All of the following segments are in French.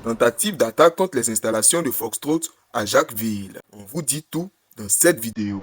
Tentative d'attaque contre les installations de Foxtrot à Jacquesville. On vous dit tout dans cette vidéo.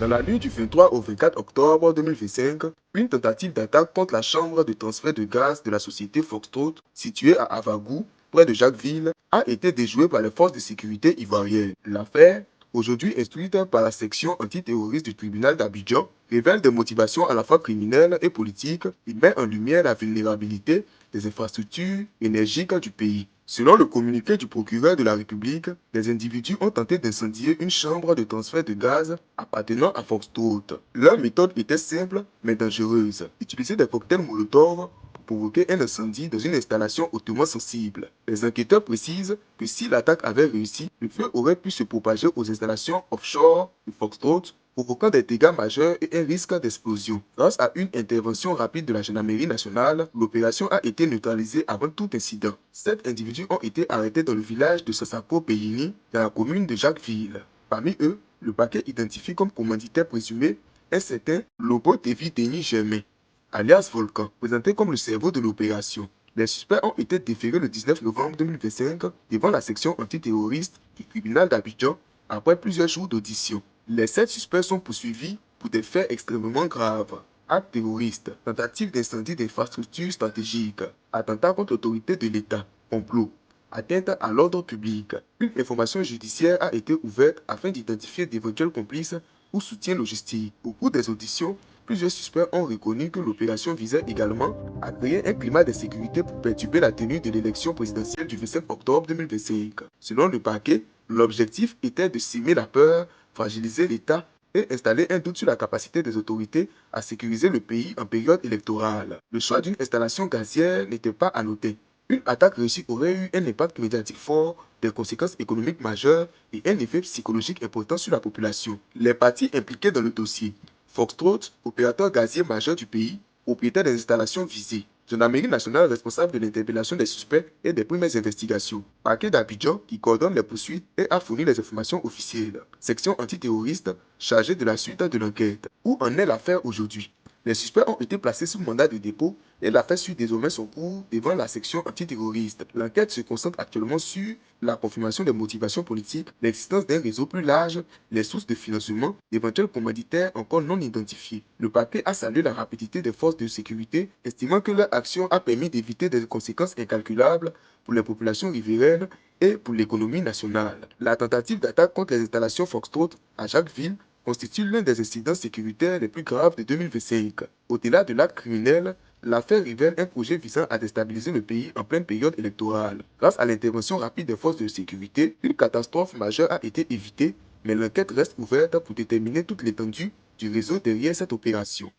Dans la nuit du 23 au 24 octobre 2025, une tentative d'attaque contre la chambre de transfert de gaz de la société Foxtrot, située à Avagou, près de Jacquesville, a été déjouée par les forces de sécurité ivoiriennes. L'affaire, aujourd'hui instruite par la section antiterroriste du tribunal d'Abidjan, révèle des motivations à la fois criminelles et politiques et met en lumière la vulnérabilité des infrastructures énergiques du pays. Selon le communiqué du procureur de la République, des individus ont tenté d'incendier une chambre de transfert de gaz appartenant à Foxtrot. Leur méthode était simple mais dangereuse. Utiliser des cocktails Molotov pour provoquer un incendie dans une installation hautement sensible. Les enquêteurs précisent que si l'attaque avait réussi, le feu aurait pu se propager aux installations offshore de Foxtrot, provoquant des dégâts majeurs et un risque d'explosion. Grâce à une intervention rapide de la gendarmerie nationale, l'opération a été neutralisée avant tout incident. 7 individus ont été arrêtés dans le village de Sassako-Peyini, dans la commune de Jacquesville. Parmi eux, le parquet identifie comme commanditaire présumé un certain Lobo Tevi Denis Germain, alias Volcan, présenté comme le cerveau de l'opération. Les suspects ont été déférés le 19 novembre 2025 devant la section antiterroriste du tribunal d'Abidjan après plusieurs jours d'audition. Les 7 suspects sont poursuivis pour des faits extrêmement graves. Actes terroristes, tentative d'incendie d'infrastructures stratégiques, attentat contre l'autorité de l'État, complot, atteinte à l'ordre public. Une information judiciaire a été ouverte afin d'identifier d'éventuels complices ou soutiens logistiques. Au cours des auditions, plusieurs suspects ont reconnu que l'opération visait également à créer un climat de sécurité pour perturber la tenue de l'élection présidentielle du 27 octobre 2025. Selon le parquet, l'objectif était de semer la peur, fragiliser l'État et installer un doute sur la capacité des autorités à sécuriser le pays en période électorale. Le choix d'une installation gazière n'était pas anodin. Une attaque réussie aurait eu un impact médiatique fort, des conséquences économiques majeures et un effet psychologique important sur la population. Les parties impliquées dans le dossier: Foxtrot, opérateur gazier majeur du pays, propriétaire des installations visées. Gendarmerie nationale responsable de l'interpellation des suspects et des premières investigations. Parquet d'Abidjan qui coordonne les poursuites et a fourni les informations officielles. Section antiterroriste chargée de la suite de l'enquête. Où en est l'affaire aujourd'hui? Les suspects ont été placés sous mandat de dépôt et l'affaire suit désormais son cours devant la section antiterroriste. L'enquête se concentre actuellement sur la confirmation des motivations politiques, l'existence d'un réseau plus large, les sources de financement, d'éventuels commanditaires encore non identifiés. Le parquet a salué la rapidité des forces de sécurité, estimant que leur action a permis d'éviter des conséquences incalculables pour les populations riveraines et pour l'économie nationale. La tentative d'attaque contre les installations Foxtrot à Jacquesville constitue l'un des incidents sécuritaires les plus graves de 2025. Au-delà de l'acte criminel, l'affaire révèle un projet visant à déstabiliser le pays en pleine période électorale. Grâce à l'intervention rapide des forces de sécurité, une catastrophe majeure a été évitée, mais l'enquête reste ouverte pour déterminer toute l'étendue du réseau derrière cette opération.